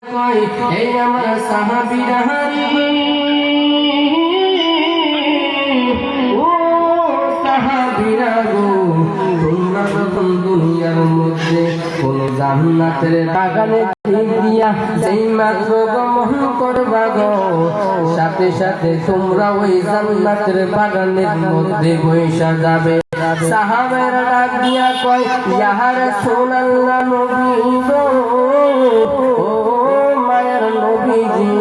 এই আমার সাহাবীরা ও সাহাবীরা গো, তোমরা যখন দুনিয়ার মধ্যে কোন জান্নাতের বাগানে দিয়া যেই মাত্র গমন করবা গো, সাথে সাথে তোমরা ওই জান্নাতের বাগানের মধ্যে বসে যাবে। সাহাবারা ডাক দিয়া কয়, ইয়া রাসূলুল্লাহ, নবী গো, ও মায়ের নবীজি,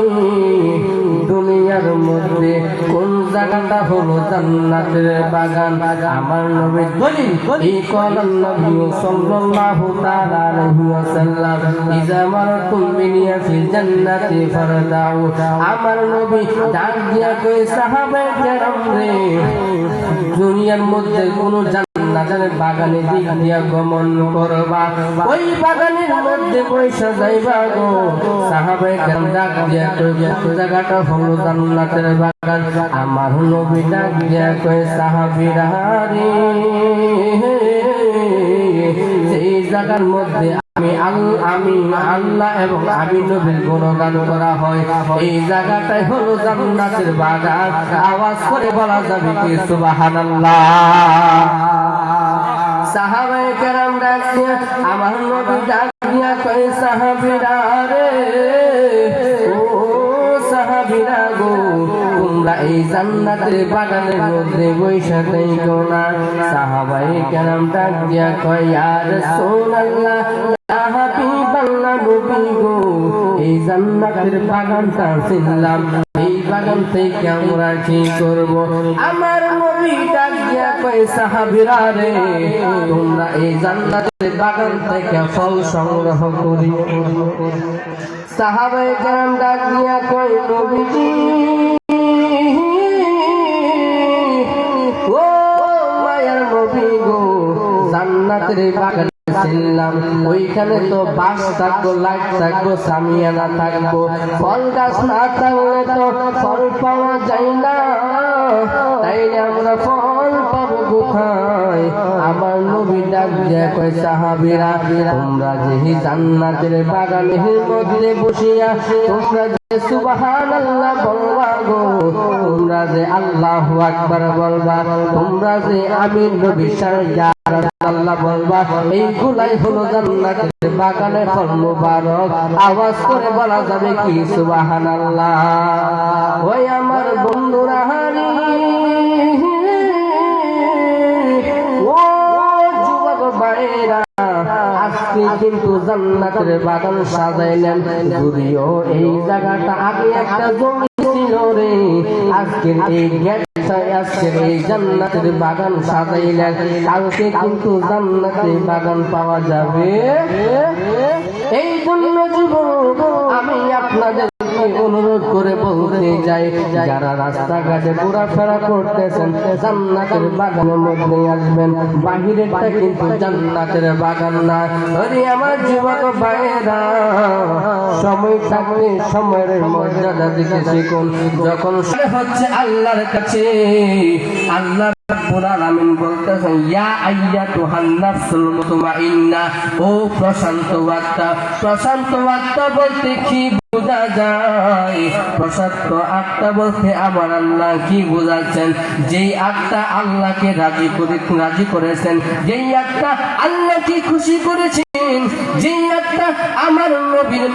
দুনিয়ার মধ্যে কোন জায়গাটা হলো জান্নাতের বাগান? আমার নবী বলি এই কলান নবী সাল্লাল্লাহু তাআলা আলাইহি ওয়াসাল্লাম, ইজা মারাতুম বিনিয়া ফিল জান্নাতি ফারদাউ। আমার নবী ডাক দিয়া কই, সাহাবায়ে কেরাম রে, দুনিয়ার মধ্যে কোন জান্নাতের বাগানে দিক দিয়া গমন করবা, ওই বাগানের মধ্যে বসে যাইবা গো। সাহাবায়ে কেরাম ডাক দিয়া কই, জায়গাটা হলো জান্নাতের বাগান। আমার নবী ডাক দিয়া কই, সাহাবীরা রে, এই জায়গার মধ্যে আমি আল্লাহ এবং আমি নবীর গুণগান করা হয়, এই জায়গাটাই হলো জান্নাতের বাগান। আওয়াজ করে বলা যাবে কি সুবহানাল্লাহ? সাহাবায়ে কেরাম ডাক দিয়া, আমার নবী ডাক দিয়া কয়, সাহাবীরা রে, ও সাহাবীরা গো, তোমরা এই জান্নাতের বাগানের মধ্যে বসে থাকো না। সাহাবায়ে কেরাম ডাক দিয়া কয়, ইয়া রাসূলুল্লাহ, ইয়া হাবিবাল্লাহ, নবী গো, এই জান্নাতের বাগানটা চিনলাম, এই বাগান থেকে আমরা কি করব? আমার নবী ডাক দিয়া কয়, সাহাবীরা রে, তোমরা এই জান্নাতের বাগান থেকে ফল সংগ্রহ করিও। সাহাবায়ে কেরাম ডাক দিয়া কয়, নবীজি, ও মায়ার নবী গো, জান্নাতের বাগান ছিলাম, ওইখানে তো বাস থাকবো, লাইট থাকবো, সামিয়ানা থাকবো, ফল গাছ না থাকলে তো ফল পাওয়া যায় না, তাই আমরা ফল পাবো কোথায়? আমার নবী ডাক দিয়া কয়, সাহাবীরা, তোমরা যে জান্নাতের বাগানের মধ্যে বসিয়া তোমরা যে সুবহানাল্লাহ বলবা গো, তোমরা যে আল্লাহু আকবার বলবা, তোমরা যে আমি নবী আল্লাহ বলবা, এইগুলাই হলো জান্নাতের বাগানের ফল মুবারক। আওয়াজ করে বলা যাবে কি সুবহানাল্লাহ? ওই আমার বন্ধুরা হারি, ও যুবক ভাইরা, আজকে কিন্তু জান্নাতের বাগান সাজাইলেন, যদিও এই জায়গাটা আগে একটা জমি ছিল রে, আজকের এই আজকের এই জান্নাতের বাগান সাজাইলেন, কালকে কিন্তু জান্নাতের বাগান পাওয়া যাবে। এই জন্য যুবক, আমি আপনাদের অনুরোধ করে বলতে যাই, যারা রাস্তাঘাটে ঘোরাফেরা করতেছেন, জান্নাতের বাগানের মধ্যে আসবেন, বাহিরেরটা কিন্তু জান্নাতের বাগান না। ওরে আমার যুবক ভাইয়েরা, সময় থাকলে সময়ের মর্যাদা দিতে শিখুন। যখন হচ্ছে আল্লাহর কাছে, আল্লাহ রাব্বুল আলামিন বলতেছেন, ইয়া আইয়াতুহান নাফসুল মুতমাইন্নাহ, ও প্রশান্ত আত্মা। প্রশান্ত আত্মা বলতে কি বোঝা যায়? প্রশান্ত আত্মা বলতে আমার আল্লাহ কি বোঝাচ্ছেন? যেই আত্মা আল্লাহকে রাজি করেছেন, যেই আত্মা আল্লাহকে খুশি করেছেন, যেই আত্মা আমার নবীর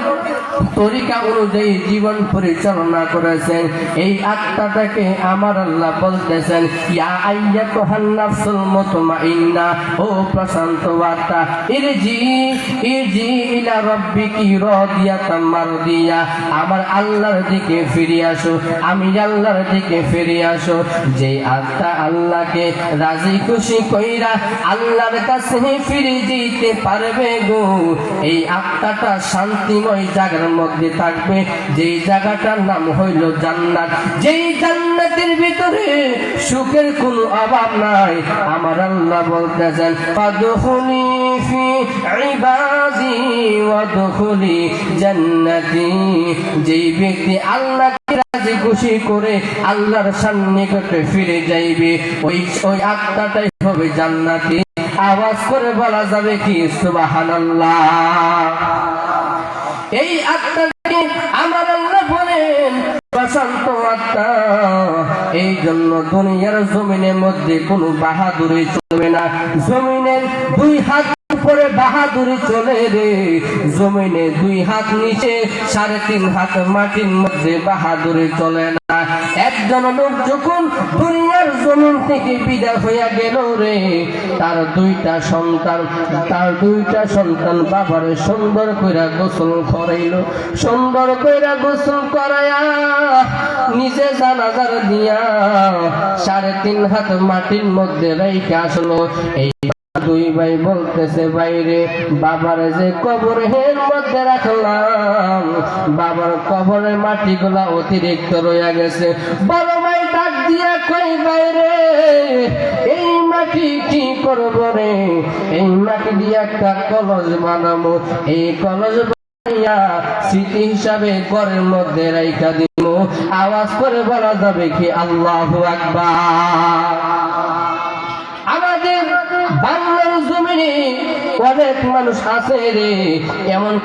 তরিকা অনুযায়ী জীবন পরিচালনা করেছেন, এই আত্মাটাকে আমার আল্লাহ বলতেছেন, ইয়া আইয়াতুহান নাফসুল মুতমাইন্নাহ, ও প্রশান্ত আত্মা, ইরজি ইলা রাব্বিকি রাদিয়াতাম মারদিয়া, আমার আল্লাহর দিকে ফিরে আসো, আমি আল্লাহর দিকে ফিরে আসো। যে আত্মা আল্লাহকে রাজি খুশি কইরা আল্লাহর কাছে ফিরে যেতে পারবে গো, এই আত্মাটা শান্তিময় জায়গার মধ্যে থাকবে, যেই জায়গাটার নাম হইল জান্নাত। যেই জান্নাতের ভিতরে সুখের কোনো অভাব নাই। আমার আল্লাহ বলতেছেন, ফাদখুলি ফি ইবাদি ওয়াদখুলি জান্নাতি। যেই ব্যক্তি আল্লাহকে রাজি খুশি করে আল্লাহর সান্নিধ্যে ফিরে যাইবে, ওই আত্মাটাই হবে জান্নাতি। আওয়াজ করে বলা যাবে কি সুবহানাল্লাহ? এই আত্মা প্রশান্ত আত্মা। এই জন্য দুনিয়ার জমিনের মধ্যে কোনো বাহাদুরি চলবে না। জমিনের 2 হাত উপরে বাহাদুরি চলে রে, জমিনে 2 হাত নিচে 3.5 হাত মাটির মধ্যে বাহাদুরি চলে না। একজন লোক যখন দুনিয়ার জমিন থেকে বিদায় হইয়া গেল রে, তার 2টা সন্তান বাবারে সুন্দর কইরা গোসল করাইলো। সুন্দর কইরা গোসল করাইয়া নিজে জানাজার দিয়া 3.5 হাত মাটির মধ্যে রেখে আসলো। এই 2 ভাই বলতেছে, বাইরে বাবার যে কবরের মধ্যে রাখলাম, বাবার কবরের মাটিগুলা অতিরিক্ত রয়ে গেছে। বড় ভাই ডাক দিয়া কই, বাইরে এই মাটি কি করবো রে? এই মাটি দিয়ে একটা কলস বানাবো। এই কলস বানাইয়া স্মৃতি হিসাবে ঘরের মধ্যে রাইখা দিব। আওয়াজ করে বলা যাবে কি আল্লাহু আকবার। আমাদের বাংলার জমিনে অনেক মানুষ আছে রে,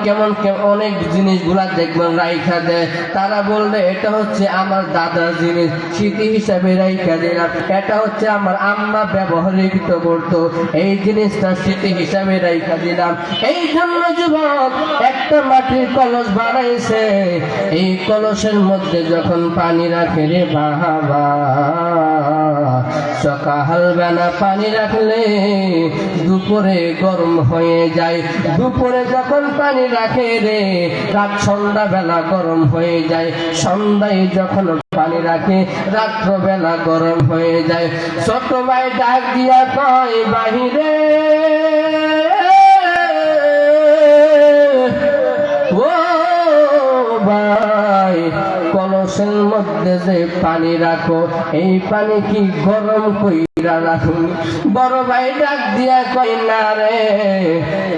কেমন অনেক জিনিসগুলা দেখবেন রাইখা দেয়। তারা বললে এটা হচ্ছে আমার দাদার জিনিস, স্মৃতি হিসাবে রাইখা দিলাম। এটা হচ্ছে আমার আম্মা ব্যবহৃত করতো, এই জিনিসটা স্মৃতি হিসাবে রাইখা দিলাম। এই জন্য যুবক একটা মাটির কলস বানাইছে। এই কলসের মধ্যে যখন পানি রাখে রে বাবা, সকাল বেলা পানি রাখলে দুপুরে গরম হয়ে যায়। দুপুরে যখন পানি রাখে রে, রাত সন্ধ্যা বেলা গরম হয়ে যায়। সন্ধ্যায় যখন পানি রাখে, রাত্র বেলা গরম হয়ে যায়। ছোট ভাই ডাক দিয়া কয়, বাহিরে ও ভাই, কলসের মধ্যে যে পানি রাখো, এই পানি কি গরম কইরা রাখুন? বড় ভাই ডাক দিয়া কই, না রে,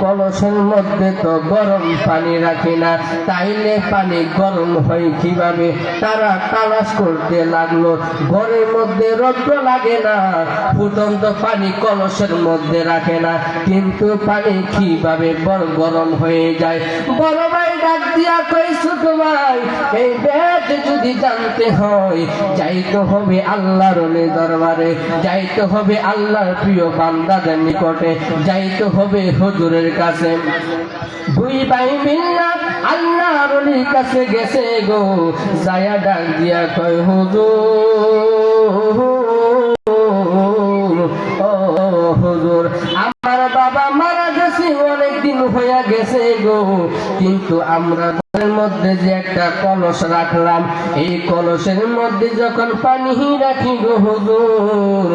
কলসের মধ্যে তো গরম পানি রাখি না, তাইলে পানি গরম হয় কিভাবে? তারা তালাশ করতে লাগলো। ঘরের মধ্যে রৌদ্র লাগে না, ফুটন্ত পানি কলসের মধ্যে রাখে না, কিন্তু পানি কিভাবে গরম হয়ে যায়? বড় ভাই ডাক দিয়া কই, ছোট ভাই, এই ব্যাট যদি জানতে হয়, যাইতে হবে আল্লাহর দরবারে, যাইতে হবে আল্লাহর প্রিয় বান্দাদের নিকটে, যাইতে হবে হুজুরের কাছে। 2 ভাই মিল্লা আল্লাহর কাছে গেছে গো, যায়া ডাক দিয়া কয়, হুজুর ও হুজুর, আমার বাবা মারা গেছে, অনেক দিন হইয়া গেছে গো, কিন্তু আমরা মধ্যে যে একটা কলস রাখলাম, এই কলসের মধ্যে যখন পানি রাখি গো হুজুর,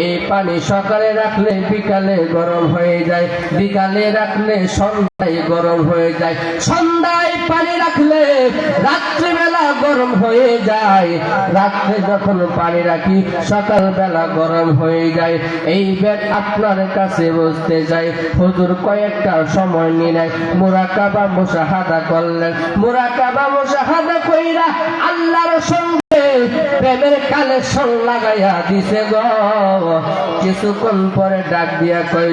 এই পানি সকালে রাখলে বিকালে গরম হয়ে যায়, বিকালে রাখলে সন্ধ্যায় গরম হয়ে যায়, সন্ধ্যায় পানি রাখলে রাত্রিবেলা গরম হয়ে যায়, রাত্রে যখন পানি রাখি সকালবেলা গরম হয়ে যায়। এই ব্যাট আপনার কাছে বসতে যাই, হুজুর কয়েকটা সময় নিয়ে মুরাকাবা মুশাহাদা করলেন। মুরাকাবা মুশাহাদা কইরা আল্লাহর সঙ্গে প্রেমের কালেকশন লাগাইয়া দিছে গো। কিছুক্ষণ পরে ডাক দিয়া কয়,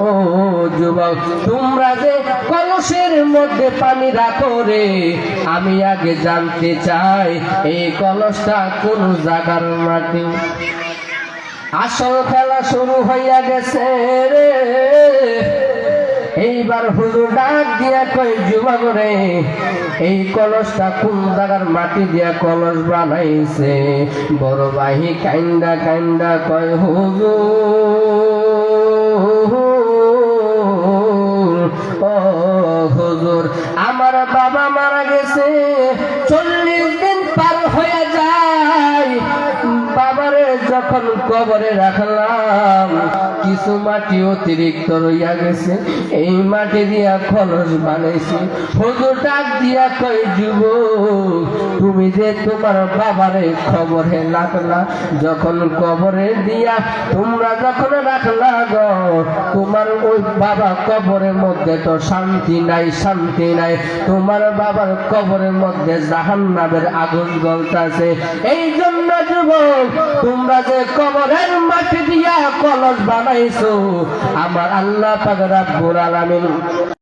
ও যুবক, তোমরা যে কলসের মধ্যে পানি রাখো রে, আমি আগে জানতে চাই এই কলসটা কোন জায়গার মাটি? আসল খেলা শুরু হইয়া গেছে রে। এইবার হুজুর ডাক দিয়া কয়, যুবক রে, এই কলসটা কোন জায়গার মাটি দিয়া কলস বানাইছে? বড় ভাই কাইন্দা কাইন্দা কয়, হুজুর, আমার বাবা মারা গেছে, 40 দিন পার হয়ে যায়, বাবারে যখন কবরে রাখলাম কিছু মাটি অতিরিক্ত রইয়া গেছে, এই মাটি দিয়া কলস বানাইছি। হুজুর ডাক দিয়া কয়, যুবক, তুমি যে তোমার বাবারে কবরে রাখলা, যখন কবরে দিয়া তোমরা যখন রাখলা গো, তোমার ওই বাবা কবরের মধ্যে তো শান্তি নাই, শান্তি নাই, তোমার বাবার কবরের মধ্যে জাহান্নামের আগুন জ্বলতেছে। এই জন্য যুবক, তোমরা যে কবরের মাটি দিয়া কলস বানাইছো, আমার আল্লাহ পাক রব্বুল আলামিন